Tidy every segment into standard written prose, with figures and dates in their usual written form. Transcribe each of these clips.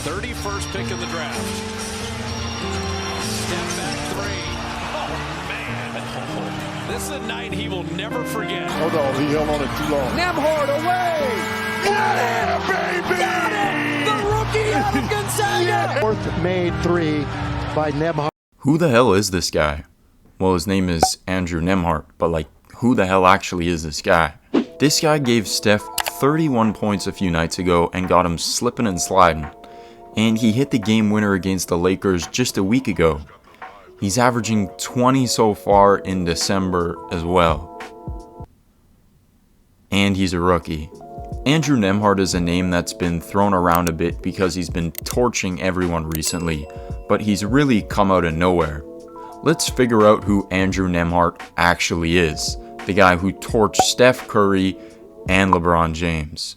31st pick in the draft. Step back three. Oh, man. This is a night he will never forget. Hold on, he held on it too long. Nembhard away. Yeah, baby! Got it! The rookie out of Gonzaga! Fourth made three by Nembhard. Who the hell is this guy? Well, his name is Andrew Nembhard, but like, who the hell actually is this guy? This guy gave Steph 31 points a few nights ago and got him slipping and sliding. And he hit the game winner against the Lakers just a week ago. He's averaging 20 so far in December as well. And he's a rookie. Andrew Nembhard is a name that's been thrown around a bit because he's been torching everyone recently, but he's really come out of nowhere. Let's figure out who Andrew Nembhard actually is, the guy who torched Steph Curry and LeBron James.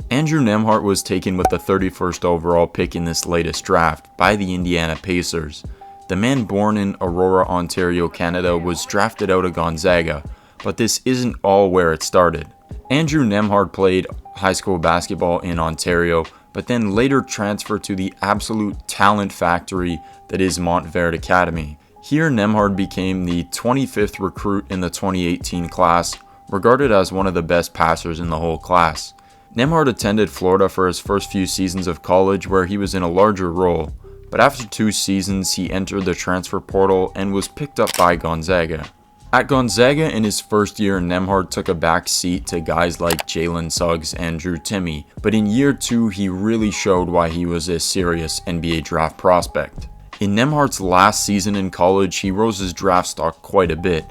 Andrew Nembhard was taken with the 31st overall pick in this latest draft by the Indiana Pacers. The man born in Aurora, Ontario, Canada was drafted out of Gonzaga, but this isn't all where it started. Andrew Nembhard played high school basketball in Ontario, but then later transferred to the absolute talent factory that is Montverde Academy. Here, Nembhard became the 25th recruit in the 2018 class, regarded as one of the best passers in the whole class. Nembhard attended Florida for his first few seasons of college where he was in a larger role, but after 2 seasons he entered the transfer portal and was picked up by Gonzaga. At Gonzaga in his first year, Nembhard took a back seat to guys like Jalen Suggs and Drew Timme, but in year 2 he really showed why he was a serious NBA draft prospect. In Nembhard's last season in college, he rose his draft stock quite a bit,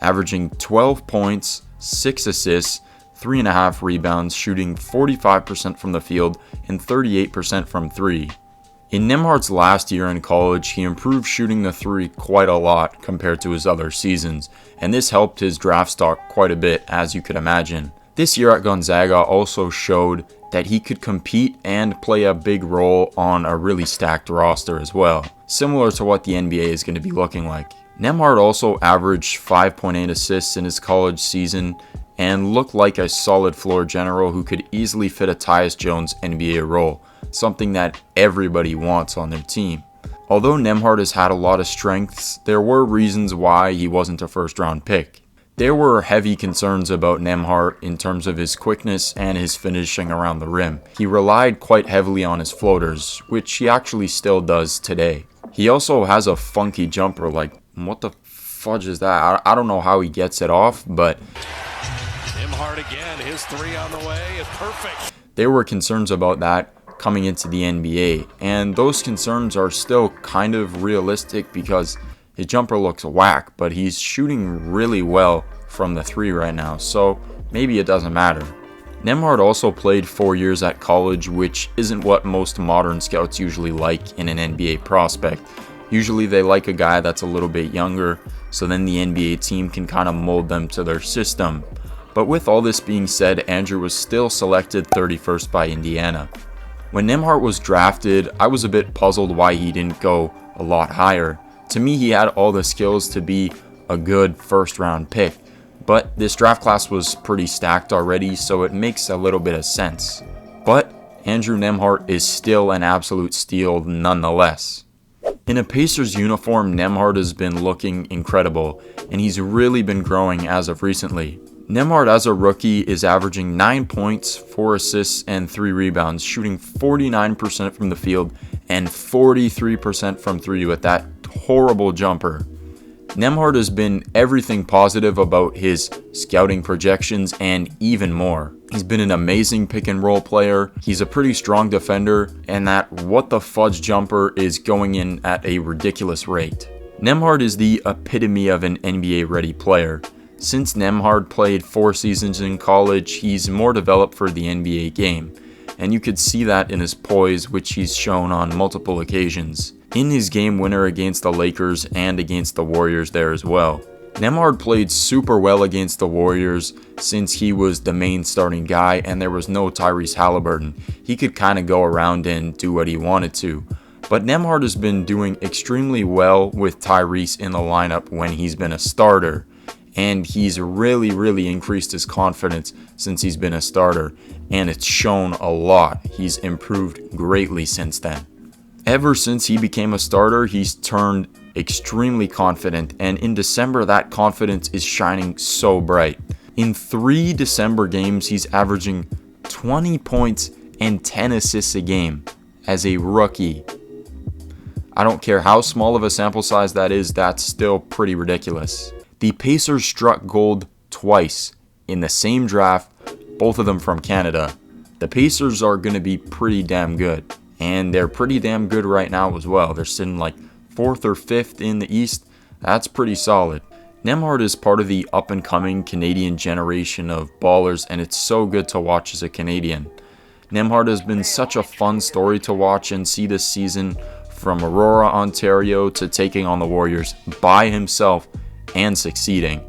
averaging 12 points, 6 assists, 3.5 rebounds, shooting 45% from the field and 38% from 3. In Nembhard's last year in college, he improved shooting the 3 quite a lot compared to his other seasons, and this helped his draft stock quite a bit, as you could imagine. This year at Gonzaga also showed that he could compete and play a big role on a really stacked roster as well, similar to what the NBA is going to be looking like. Nembhard also averaged 5.8 assists in his college season and looked like a solid floor general who could easily fit a Tyus Jones NBA role, something that everybody wants on their team. Although Nembhard has had a lot of strengths, there were reasons why he wasn't a first round pick. There were heavy concerns about Nembhard in terms of his quickness and his finishing around the rim. He relied quite heavily on his floaters, which he actually still does today. He also has a funky jumper, like, what the fudge is that? I don't know how he gets it off, but Nembhard again, his 3 on the way is perfect. There were concerns about that coming into the NBA, and those concerns are still kind of realistic because his jumper looks whack, but he's shooting really well from the 3 right now, so maybe it doesn't matter. Nembhard also played 4 years at college, which isn't what most modern scouts usually like in an NBA prospect. Usually they like a guy that's a little bit younger, so then the NBA team can kind of mold them to their system. But with all this being said, Andrew was still selected 31st by Indiana. When Nembhard was drafted, I was a bit puzzled why he didn't go a lot higher. To me, he had all the skills to be a good first round pick, but this draft class was pretty stacked already, so it makes a little bit of sense. But Andrew Nembhard is still an absolute steal nonetheless. In a Pacers uniform, Nembhard has been looking incredible, and he's really been growing as of recently. Nembhard as a rookie is averaging 9 points, 4 assists, and 3 rebounds, shooting 49% from the field and 43% from 3 with that horrible jumper. Nembhard has been everything positive about his scouting projections and even more. He's been an amazing pick and roll player, he's a pretty strong defender, and that what the fudge jumper is going in at a ridiculous rate. Nembhard is the epitome of an NBA ready player. Since Nembhard played 4 seasons in college, he's more developed for the NBA game, and you could see that in his poise, which he's shown on multiple occasions. In his game winner against the Lakers and against the Warriors there as well. Nembhard played super well against the Warriors since he was the main starting guy and there was no Tyrese Halliburton. He could kind of go around and do what he wanted to. But Nembhard has been doing extremely well with Tyrese in the lineup when he's been a starter. And he's really increased his confidence since he's been a starter. And it's shown a lot. He's improved greatly since then. Ever since he became a starter, he's turned extremely confident, and in December that confidence is shining so bright. In 3 December games, he's averaging 20 points and 10 assists a game as a rookie. I don't care how small of a sample size that is, that's still pretty ridiculous. The Pacers struck gold twice in the same draft, both of them from Canada. The Pacers are going to be pretty damn good, and they're pretty damn good right now as well. They're sitting like 4th or 5th in the East. That's pretty solid. Nembhard is part of the up-and-coming Canadian generation of ballers, and it's so good to watch as a Canadian. Nembhard has been such a fun story to watch and see this season, from Aurora, Ontario to taking on the Warriors by himself and succeeding.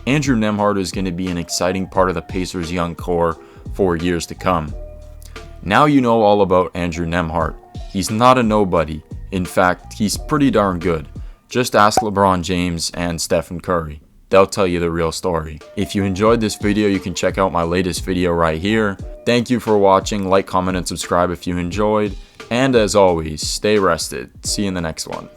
Andrew Nembhard is going to be an exciting part of the Pacers' young core for years to come. Now you know all about Andrew Nembhard. He's not a nobody. In fact, he's pretty darn good. Just ask LeBron James and Stephen Curry. They'll tell you the real story. If you enjoyed this video, you can check out my latest video right here. Thank you for watching. Like, comment, and subscribe if you enjoyed. And as always, stay rested. See you in the next one.